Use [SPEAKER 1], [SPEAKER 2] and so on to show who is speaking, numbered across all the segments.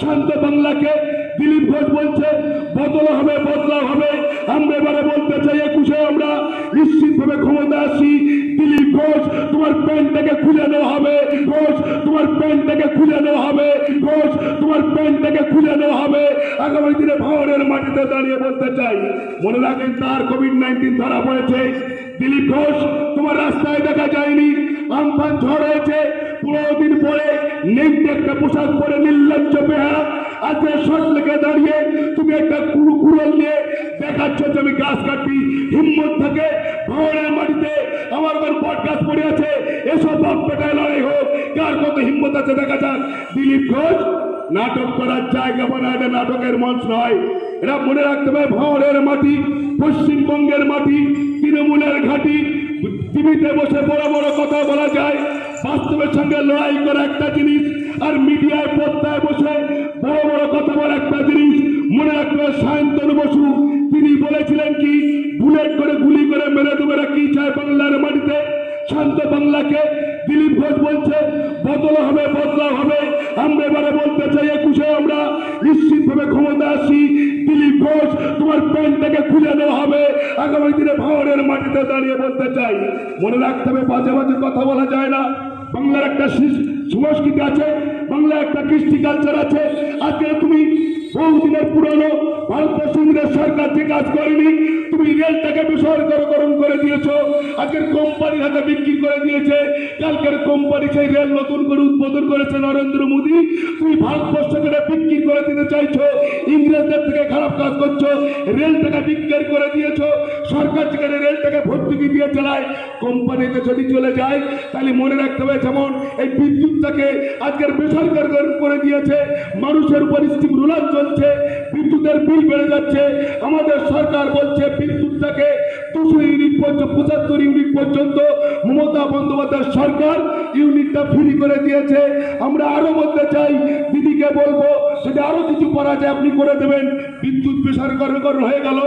[SPEAKER 1] শান্ত বাংলাকে দিলীপ ঘোষ বলছে বদল হবে, বদলাও হবে। আমরা এবারে বলতে চাই 21-এ আমরা নিশ্চিতভাবে ক্ষমতা আসি। দিলীপ ঘোষ তোমার প্যান্টটাকে খুলে নেওয়া হবে, ঘোষ তোমার প্যান্টটাকে খুলে নেওয়া হবে, ঘোষ তোমার প্যান্টটাকে খুলে নেওয়া হবে। আগামী দিনে ভাঙড়ের মাটিতে দাঁড়িয়ে বলতে চাই, মনে রাখেন তার কোভিড-19 ধরা পড়েছে। দিলীপ ঘোষ তোমার রাস্তায় দেখা যায়নি, আমফান ঝড় হয়েছে, 15 দিন পরে নেকড়ে একটা পোশাক পরে নির্লজ্জ বেহারা আজকে শর্ট লেগে দাঁড়িয়ে তুমি একটা কুড়োল নিয়ে দেখাচ্ছ যে আমি গাছ কাটি। হিম্মত থাকে ভাঙড়ের মাটিতে আমার ঘর বট গাছ পড়ে আছে, এসব বাপ পেটায় লড়াই হোক, কার কত হিম্মত আছে দেখা যাক। দিলীপ ঘোষ নাটক করার জায়গা বানায়, এটা নাটকের মঞ্চ নয়। এটা মনে রাখতে হবে ভাঙড়ের মাটি পশ্চিমবঙ্গের মাটি, তৃণমূলের ঘাঁটি। টিভিতে বসে বড় বড় কথা বলা যায়, বাস্তবের সঙ্গে লড়াই করা একটা জিনিস, আর মিডিয়ায় পর্দায় বসে বড় বড় কথা বলা একটা জিনিস। মনে রাখতে হবে সায়ন্তনু বসু তিনি বলেছিলেন কি, বুলেট করে গুলি করে মেরে দেবে, কি চায় বাংলার মাটিতে শান্ত বাংলাকে। দিলীপ ঘোষ বলছে বদল হবে, বদলাও হবে। আমরা এবারে বলতে চাই 21-এ আমরা নিশ্চিতভাবে ক্ষমতা আসি। দিলীপ ঘোষ তোমার প্যান্টটাকে খুলে নেওয়া হবে। আগামী দিনে ভাঙড়ের মাটিতে দাঁড়িয়ে বলতে চাই, মনে রাখতে হবে বাজে বাজে কথা বলা যায় না। বাংলার একটা সংস্কৃতি আছে, বাংলার একটা কৃষ্টি কালচার আছে। আজকে তুমি বহুদিনের পুরনো ভারতবর্ষ সরকার যে কাজ করেনি, তুমি রেলটাকে বেসরকারীকরণ করে দিয়েছো, আজকের কোম্পানির হাতে বিক্রি করে দিয়েছে। কালকের কোম্পানি সেই রেল নতুন করে উদ্বোধন করেছে নরেন্দ্র মোদী। তুমি ভারতবর্ষকে বিক্রি করে দিতে চাইছো, ইংরেজদের থেকে খারাপ কাজ করছো, রেলটাকে বিক্রি করে দিয়েছো। সরকার যেখানে রেলটাকে ভর্তুকি দিয়ে চালায়, কোম্পানিতে যদি চলে যায় তাহলে মনে রাখতে হবে যেমন এই বিদ্যুৎটাকে আজকের বেসরকারীকরণ করে দিয়েছে, মানুষের উপর স্টিম রোলার চলছে, বিদ্যুতের বিল বেড়ে যাচ্ছে। আমাদের সরকার বলছে বিদ্যুৎটাকে 200 ইউনিট পর্যন্ত 75 ইউনিট পর্যন্ত মমতা বন্দ্যোপাধ্যায় সরকার ইউনিটটা ফ্রি করে দিয়েছে। আমরা আরো বলতে চাই, দিদিকে বলবো যদি আরো কিছু করা যায় আপনি করে দেবেন। বিদ্যুৎ বেসরকারীকরণ হয়ে গেল,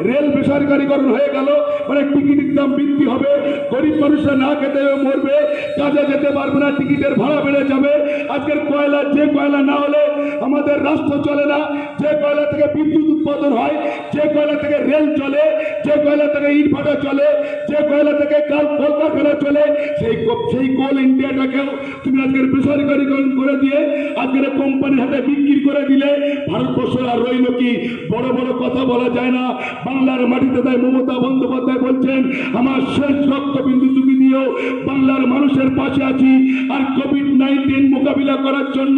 [SPEAKER 1] রেল বেসরকারীকরণ হয়ে গেল, মানে টিকিটের দাম বৃদ্ধি হবে, গরিব মানুষরা না খেতে মরবে, কাজে যেতে পারবে না, টিকিটের ভাড়া বেড়ে যাবে। আজকের কয়লা, যে কয়লা না হলে আমাদের রাষ্ট্র চলে না, যে কয়লা থেকে বিদ্যুৎ উৎপাদন হয়, যে কয়লা থেকে রেল চলে, যে কয়লা থেকে ইট ভাটা চলে, যে কয়লা থেকে কলকারখানা চলে, সেই কোল ইন্ডিয়াটাকেও তুমি আজকের বেসরকারীকরণ করে দিয়ে আজকের কোম্পানির হাতে বিক্রি করে দিলে ভারতবর্ষ আর রইল কি? বড় বড় কথা বলা যায় না। বাংলার মাটিতে তাই মমতা বন্দ্যোপাধ্যায় বলছেন আমার শেষ রক্তবিন্দু তুমি দিও, বাংলার মানুষের পাশে আছি। আর কোভিড-19 মোকাবিলা করার জন্য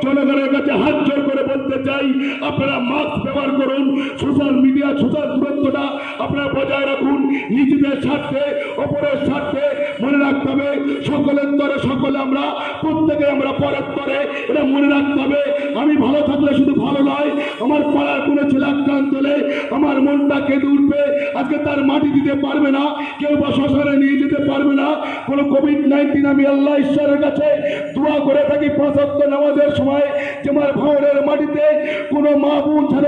[SPEAKER 1] জনগণের কাছে হাত জোর করে বলতে চাই, আপনারা মাস্ক ব্যবহার করুন, সোশ্যাল মিডিয়া সোশ্যাল দূরত্বটা আপনারা বজায় রাখুন, নিজেদের স্বার্থে অপরের স্বার্থে। মনে রাখতে হবে সকলের স্তরে সকলে আমরা, প্রত্যেকে আমরা পরের স্তরে, এটা মনে রাখতে হবে। আমি ভালো থাকলে শুধু ভালো নয়, আমার পাড়ার কোনো ছেলে আক্রান্ত হলে আমার মনটা কেঁদে উঠবে। আজকে তার মাটি দিতে পারবে না, কেউ বা শ্মশানে নিয়ে যেতে পারবে না। কোনো কোভিড-19 আমি আল্লাহ ঈশ্বরের কাছে দোয়া করে থাকি 5 ওয়াক্ত নামাজের সময় যে আমার ভাঙড়ের মাটিতে কোনো মা বোন যেন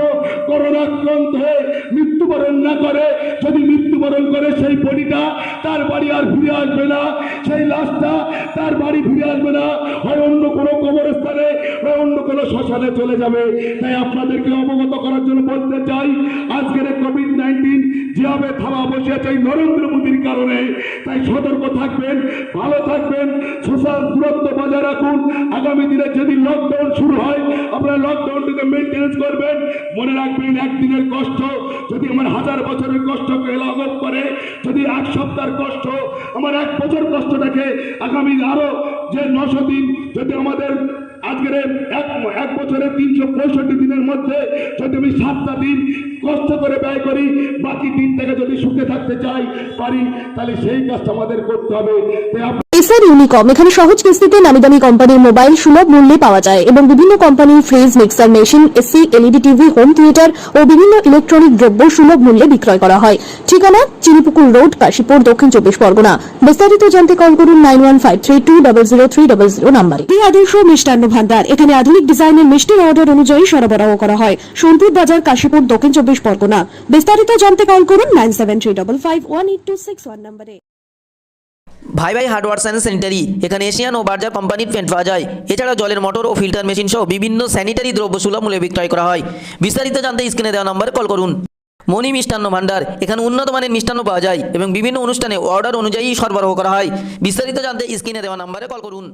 [SPEAKER 1] করোনা আক্রান্ত হয়ে মৃত্যুবরণ না করে। যদি মৃত্যুবরণ করে সেই বডিটা তার বাড়ি আর ফিরে আসবে না, সেই লাশটা তার বাড়ি ফিরে আসবে না, হয় অন্য কোনো কবরস্থানে বা অন্য কোনো শ্মশানে চলে যাবে। তাই আপনাদেরকে অবগত করার জন্য বলতে চাই, আজকের কোভিড-19 যেভাবে থাবা বসিয়েছে এই নরেন্দ্র মোদীর কারণে, তাই সতর্ক থাকবেন, ভালো থাকবেন, সোশ্যাল দূরত্ব বজায় রাখুন। আগামী দিনে যদি লকডাউন শুরু হয় আপনারা লকডাউনটাকে মেনটেন্স করবেন। মনে রাখবেন একদিনের কষ্ট যদি আমার 1000 বছরের কষ্টকে লাঘব করে, যদি 1 সপ্তাহের কষ্ট আমার 1 বছর কষ্টটাকে আগামী আরো যে 900 দিন যদি আমাদের আজকের এক বছরের 365 দিনের মধ্যে যদি আমি 7টা দিন কষ্ট করে ব্যয় করি, বাকি দিনটাকে যদি সুখে থাকতে চাই পারি, তাহলে সেই কাজটা আমাদের করতে হবে।
[SPEAKER 2] এসআর ইউনিকম এখানে সহজ কিস্তিতে নামি দামি কোম্পানির মোবাইল সুলভ মূল্যে পাওয়া যায় এবং বিভিন্ন কোম্পানির fridge, mixer machine, AC, LED TV, home theatre ও বিভিন্ন ইলেকট্রনিক দ্রব্য সুলভ মূল্যে বিক্রয় করা হয়। ঠিকানা চিনিপুকুর রোড, কাশীপুর, দক্ষিণ 24 পরগনা। বিস্তারিত জানতে কল করুন 9153200300 নম্বরে। আদর্শ মিষ্টান্ন ভান্ডার এখানে আধুনিক ডিজাইনের মিষ্টির অর্ডার অনুযায়ী সরবরাহ করা হয়। সোনপুর বাজার, কাশীপুর, দক্ষিণ 24 পরগনা। বিস্তারিত জানতে কল করুন 9735518261 নম্বরে।
[SPEAKER 3] ভাই ভাই হার্ডওয়্যার অ্যান্ড স্যানিটারি, এখানে এশিয়ান ও বার্জার কোম্পানির পেন্ট পাওয়া যায়। এছাড়াও জলের মোটর ও ফিল্টার মেশিন সহ বিভিন্ন স্যানিটারি দ্রব্য সুলভ মূল্যে বিক্রয় করা হয়। বিস্তারিত জানতে স্ক্রিনে দেওয়া নম্বরে কল করুন। মণি মিষ্টান্ন ভাণ্ডার, এখানে উন্নত মানের মিষ্টান্ন পাওয়া যায় এবং বিভিন্ন অনুষ্ঠানে অর্ডার অনুযায়ী সরবরাহ করা হয়। বিস্তারিত জানতে স্ক্রিনে দেওয়া নম্বরে কল করুন।